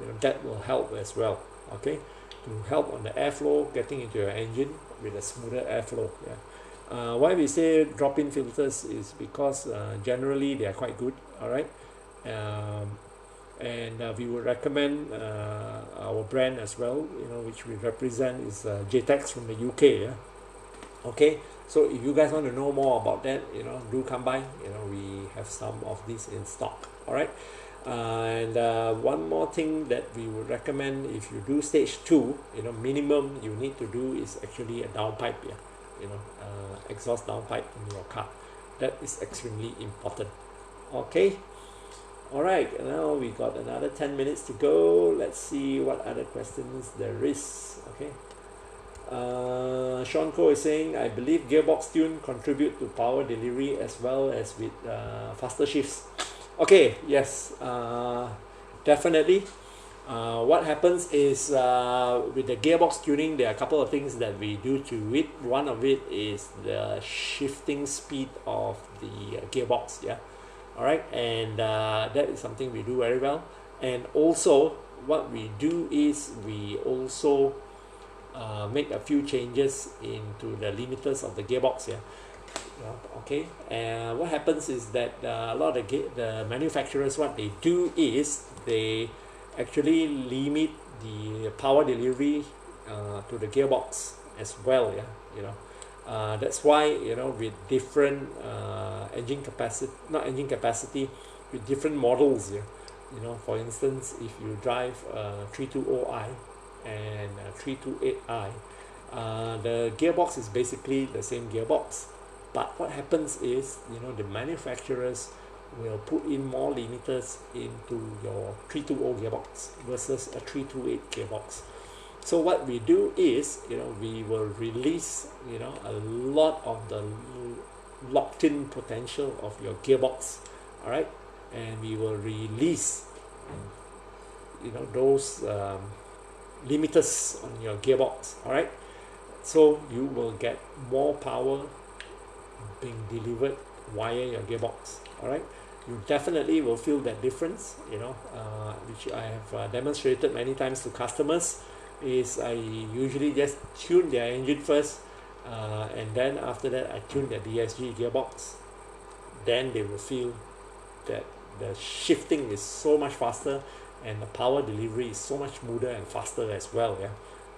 You know, that will help as well. Okay, to help on the airflow getting into your engine with a smoother airflow. Yeah. Why we say drop-in filters is because generally they are quite good. All right. And we would recommend our brand as well, you know, which we represent is JTEX from the UK. Yeah? Okay, so if you guys want to know more about that, you know, do come by. You know, we have some of these in stock. All right. And one more thing that we would recommend, if you do stage 2, you know, minimum you need to do is actually a downpipe. Yeah, you know, exhaust downpipe in your car. That is extremely important. Okay. Alright, now we got another 10 minutes to go. Let's see what other questions there is. Okay. Sean Ko is saying, I believe gearbox tune contribute to power delivery as well as with faster shifts. Okay, yes, definitely. What happens is with the gearbox tuning, there are a couple of things that we do to it. One of it is the shifting speed of the gearbox. Yeah. All right, and that is something we do very well. And also what we do is we also make a few changes into the limiters of the gearbox. Yeah, okay. And what happens is that a lot of the manufacturers, what they do is they actually limit the power delivery to the gearbox as well. Yeah, you know. That's why, you know, with different engine capacity, with different models. Yeah, you know, for instance, if you drive 320i and 328i, the gearbox is basically the same gearbox. But what happens is, you know, the manufacturers will put in more limiters into your 320 gearbox versus a 328 gearbox. So what we do is, you know, we will release, you know, a lot of the locked-in potential of your gearbox, all right, and we will release, you know, those limiters on your gearbox, all right. So you will get more power being delivered via your gearbox, all right. You definitely will feel that difference, you know, which I have demonstrated many times to customers. Is I usually just tune their engine first, and then after that I tune their DSG gearbox. Then they will feel that the shifting is so much faster and the power delivery is so much smoother and faster as well. Yeah,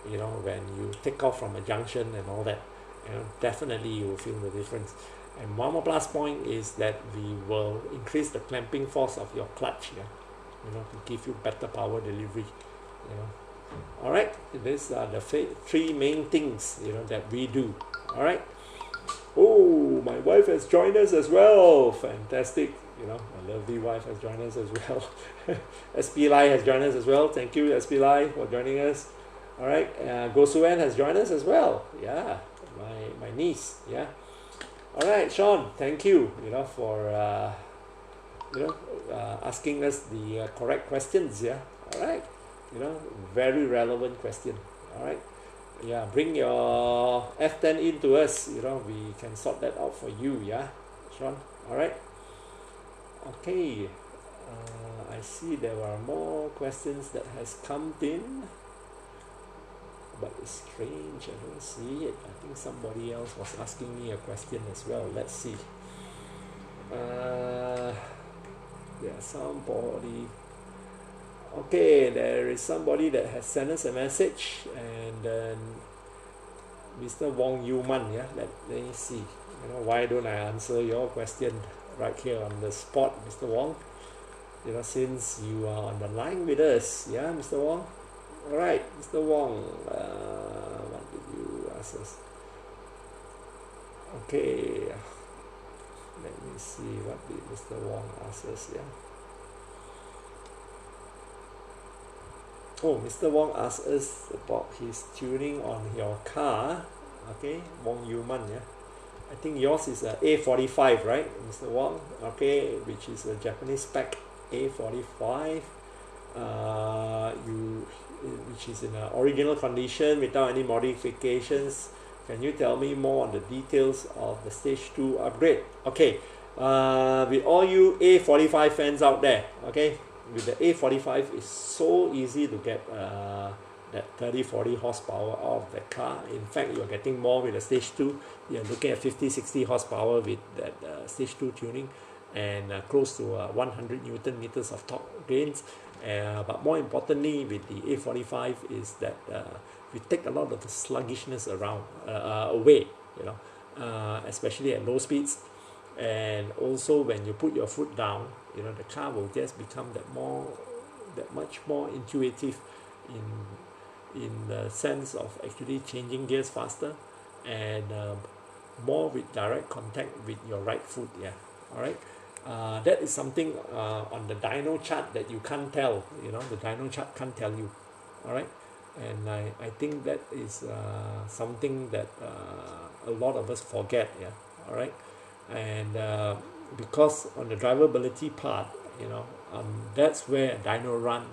you know, when you take off from a junction and all that, you know, definitely you will feel the difference. And one more plus point is that we will increase the clamping force of your clutch. Yeah, you know, to give you better power delivery. You know. All right, these are the three main things, you know, that we do. All right. Oh, my wife has joined us as well. Fantastic. You know, my lovely wife has joined us as well. SP Lai has joined us as well. Thank you, SP Lai, for joining us. All right. Gosuan has joined us as well. Yeah, my niece. Yeah. All right, Sean. Thank you. You know, for asking us the correct questions. Yeah. All right. You know, very relevant question. All right. Yeah, bring your F10 in to us. You know, we can sort that out for you. Yeah, Sean. All right. Okay. I see there are more questions that has come in, but it's strange. I don't see it. I think somebody else was asking me a question as well. Let's see. There's somebody. Okay, there is somebody that has sent us a message, and then Mr. Wong Yuman. Yeah, let me see. You know, why don't I answer your question right here on the spot, Mr. Wong? You know, since you are on the line with us, yeah, Mr. Wong. All right, Mr. Wong. What did you ask us? Okay, let me see. What did Mr. Wong ask us? Yeah. Oh, Mr. Wong asked us about his tuning on your car. Okay, Wong Yuman, yeah. I think yours is a A45, right, Mr. Wong? Okay, which is a Japanese spec A45. which is in the original condition without any modifications. Can you tell me more on the details of the stage 2 upgrade? Okay, with all you A45 fans out there, okay, with the A45 it's so easy to get that 30-40 horsepower out of the car. In fact, you're getting more with the stage 2. You're looking at 50-60 horsepower with that stage 2 tuning, and close to 100 Newton meters of torque gains. But more importantly, with the A45 is that we take a lot of the sluggishness around away, you know, especially at low speeds. And also when you put your foot down, you know, the car will just become that much more intuitive in the sense of actually changing gears faster, and more with direct contact with your right foot. Yeah, all right. That is something on the dyno chart that you can't tell. You know, the dyno chart can't tell you. All right. And I think that is something that a lot of us forget. Yeah. All right. And because on the drivability part, you know, that's where a dyno run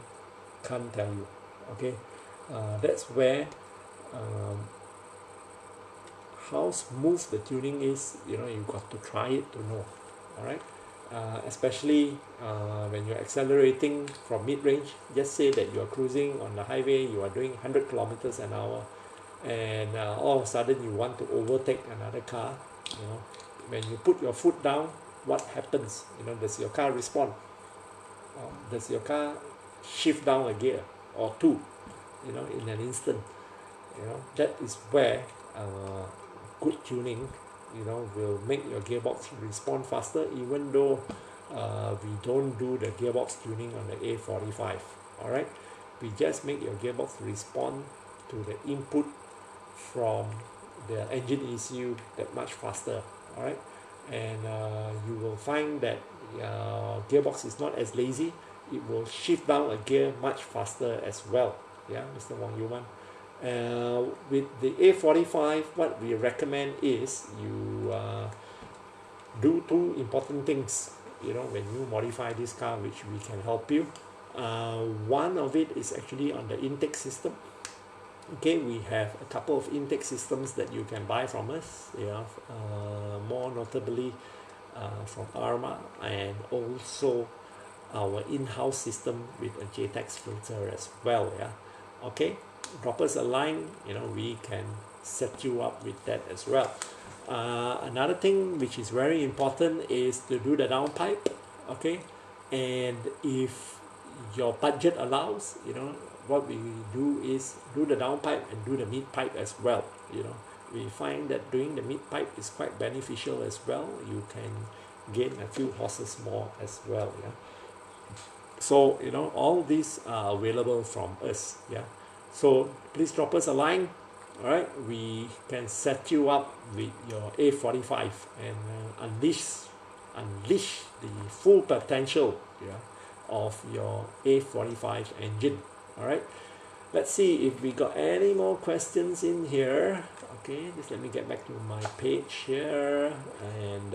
can't tell you. Okay. That's where how smooth the tuning is, you know, you've got to try it to know. All right. Especially when you're accelerating from mid-range. Just say that you're cruising on the highway, you are doing 100 kilometers an hour, and all of a sudden you want to overtake another car. You know, when you put your foot down, what happens? You know, does your car respond? Does your car shift down a gear or two, you know, in an instant? You know, that is where good tuning, you know, will make your gearbox respond faster, even though we don't do the gearbox tuning on the A45. All right, we just make your gearbox respond to the input from the engine ECU that much faster. All right, and you will find that gearbox is not as lazy. It will shift down a gear much faster as well. Yeah, Mr. Wong Yuman. With the A45, what we recommend is you do two important things, you know, when you modify this car, which we can help you. One of it is actually on the intake system. Okay, we have a couple of intake systems that you can buy from us, you know, more notably from Arma, and also our in-house system with a JTEX filter as well. Yeah, okay, drop us a line, you know, we can set you up with that as well. Another thing which is very important is to do the downpipe. Okay, and if your budget allows, you know, what we do is do the downpipe and do the mid pipe as well. You know, we find that doing the mid pipe is quite beneficial as well. You can gain a few horses more as well. Yeah, so you know, all these are available from us. Yeah, so please drop us a line. All right, we can set you up with your A45 and unleash the full potential, yeah, of your A45 engine. All right, let's see if we got any more questions in here. Okay, just let me get back to my page here, and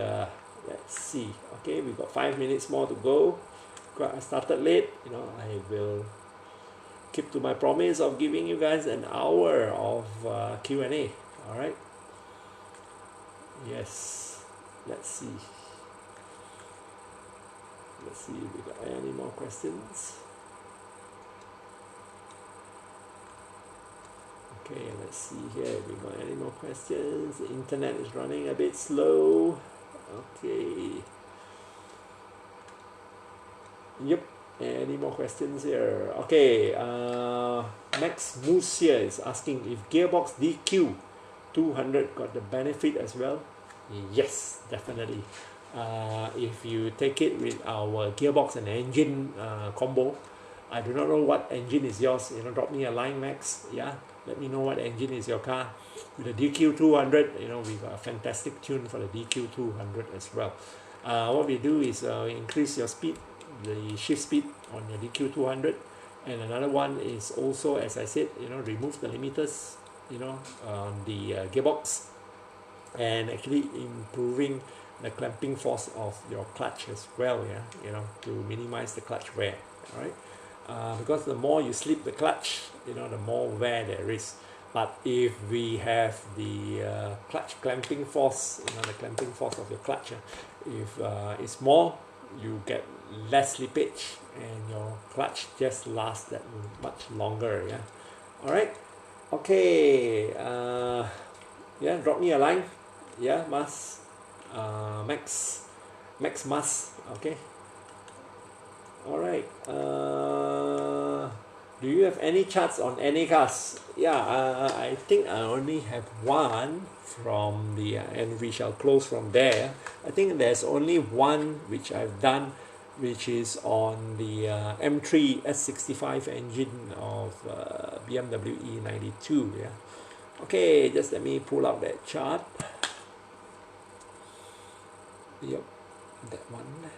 let's see. Okay, we got 5 minutes more to go. I started late, you know, I will keep to my promise of giving you guys an hour of Q&A. All right, yes, let's see if we got any more questions. Okay, let's see here if we got any more questions. The internet is running a bit slow. Okay, yep, any more questions here? Okay, Max Moose here is asking if gearbox DQ 200 got the benefit as well. Yes, definitely. If you take it with our gearbox and engine combo, I do not know what engine is yours. You know, drop me a line, Max. Yeah, let me know what engine is your car. With the DQ 200, you know, we got a fantastic tune for the DQ 200 as well. What we do is increase your speed, the shift speed on your DQ 200, and another one is also, as I said, you know, remove the limiters, you know, on the gearbox, and actually improving the clamping force of your clutch as well. Yeah, you know, to minimize the clutch wear. All right. because the more you slip the clutch, you know, the more wear there is. But if we have the clutch clamping force, you know, the clamping force of your clutch, if it's more, you get less slippage and your clutch just lasts that much longer. Yeah. All right. Okay. Yeah. Drop me a line. Yeah, Mas. Max Mas. Okay. All right. Do you have any charts on any cars? Yeah, I think I only have one from the and we shall close from there. I think there's only one which I've done, which is on the M3 S65 engine of BMW E92. Yeah. Okay, just let me pull out that chart. Yep, that one.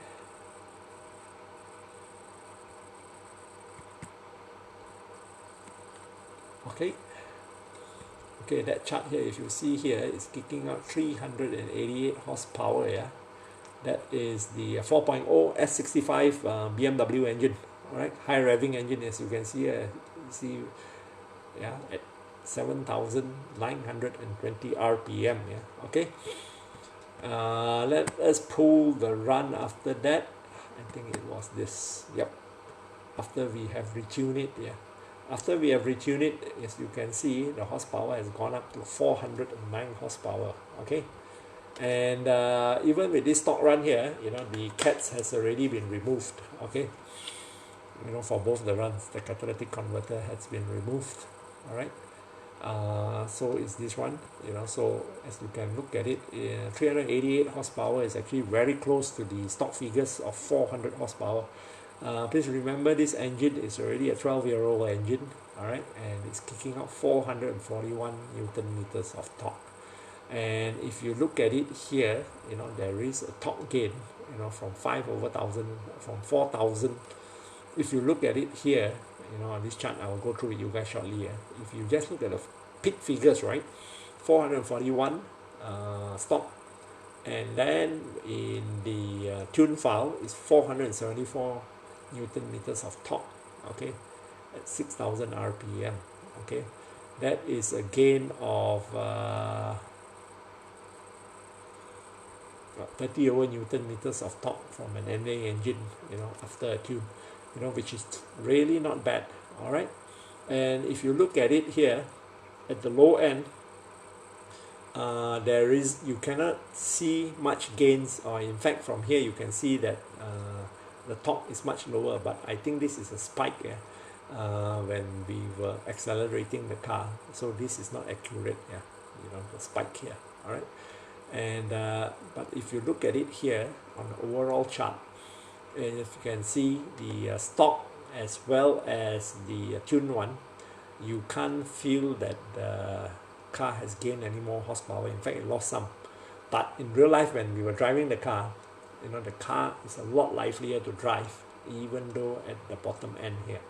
Okay, that chart here, if you see here, is kicking out 388 horsepower. Yeah, that is the 4.0 S65 BMW engine. All right, high revving engine, as you can see here. You see, yeah, at 7,920 RPM. Yeah. Okay. Let us pull the run after that. I think it was this. Yep. After we have retuned it. Yeah. After we have retuned it, as you can see, the horsepower has gone up to 409 horsepower. Okay, and even with this stock run here, you know, the cats has already been removed. Okay, you know, for both the runs, the catalytic converter has been removed. All right, so is this one. You know, so as you can look at it, 388 horsepower is actually very close to the stock figures of 400 horsepower. Please remember, this engine is already a 12-year-old engine, all right, and it's kicking out 441 Newton meters of torque. And if you look at it here, you know, there is a torque gain, you know, from 5/1000, from 4,000. If you look at it here, you know, on this chart, I will go through with you guys shortly. If you just look at the peak figures, right, 441 stock, and then in the tune file is 474 Newton meters of torque. Okay, at 6,000 RPM. Okay, that is a gain of 30 over Newton meters of torque from an NA engine, you know, after a tune, you know, which is really not bad. All right, and if you look at it here at the low end, you cannot see much gains, or in fact from here you can see that the torque is much lower, but I think this is a spike when we were accelerating the car, so this is not accurate. Yeah, you know, the spike here. All right, and but if you look at it here on the overall chart, and if you can see the stock as well as the tune one, you can't feel that the car has gained any more horsepower. In fact, it lost some. But in real life, when we were driving the car, you know, the car is a lot livelier to drive, even though at the bottom end here,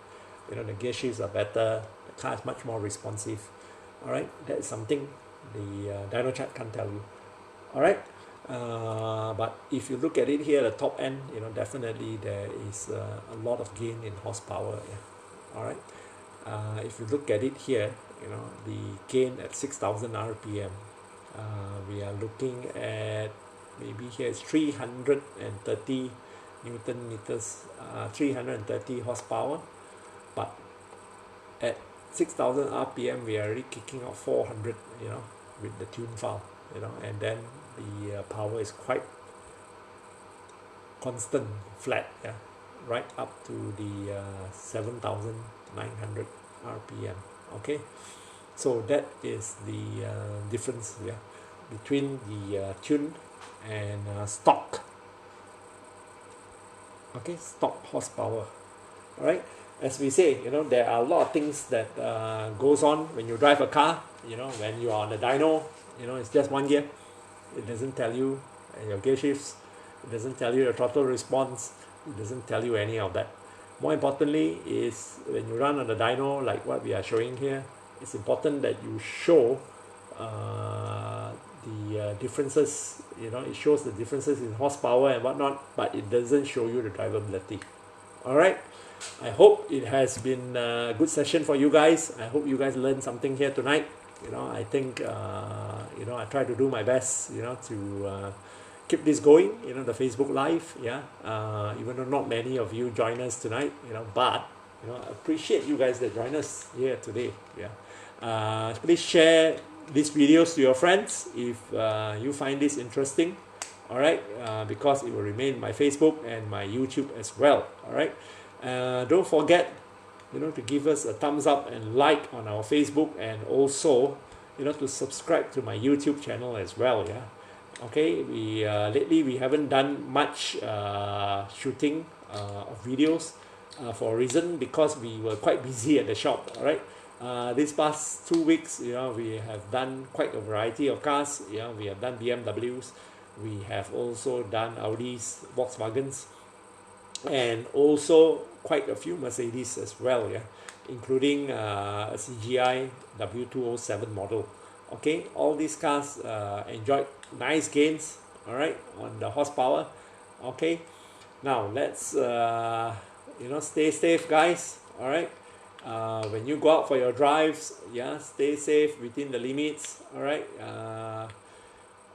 you know, the gear shifts are better, the car is much more responsive. All right, that is something the dyno chart can't tell you. All right, but if you look at it here, the top end, you know, definitely there is a lot of gain in horsepower. Yeah. All right, if you look at it here, you know, the gain at 6,000 RPM, we are looking at, maybe here is 330 Newton meters, 330 horsepower, but at 6,000 RPM we are already kicking out 400, you know, with the tune file, you know, and then the power is quite constant, flat, yeah, right up to the 7,900 RPM. Okay, so that is the difference, yeah, between the tune and stock. Okay, stock horsepower. All right, as we say, you know, there are a lot of things that goes on when you drive a car. You know, when you are on the dyno, you know, it's just one gear. It doesn't tell you your gear shifts. It doesn't tell you your throttle response. It doesn't tell you any of that. More importantly is when you run on the dyno, like what we are showing here, it's important that you show the differences. You know, it shows the differences in horsepower and whatnot, but it doesn't show you the drivability. All right. I hope it has been a good session for you guys. I hope you guys learned something here tonight. I think I try to do my best to keep this going, the Facebook Live, yeah. Even though not many of you join us tonight, but I appreciate you guys that join us here today, yeah. Please share these videos to your friends if you find this interesting, all right, because it will remain my Facebook and my YouTube as well, all right. Don't forget to give us a thumbs up and like on our Facebook, and also to subscribe to my YouTube channel as well, yeah. Okay, we lately we haven't done much shooting of videos for a reason, because we were quite busy at the shop, all right. These past 2 weeks, we have done quite a variety of cars. We have done BMWs, we have also done Audis, Volkswagens, and also quite a few Mercedes as well, yeah, including a CGI W207 model. Okay, all these cars enjoyed nice gains, all right, on the horsepower. Okay, now let's stay safe, guys, all right. When you go out for your drives, yeah, stay safe within the limits, all right.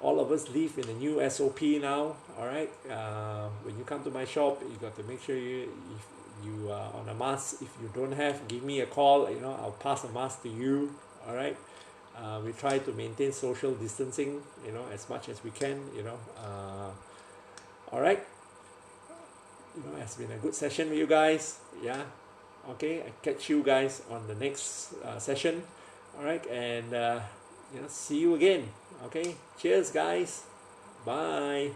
All of us live in a new SOP now, all right. When you come to my shop, you got to make sure if you are on a mask. If you don't have, give me a call, I'll pass a mask to you, all right. We try to maintain social distancing, as much as we can, all right. It's been a good session with you guys, yeah. Okay, I catch you guys on the next session, all right. And see you again. Okay, cheers guys, bye.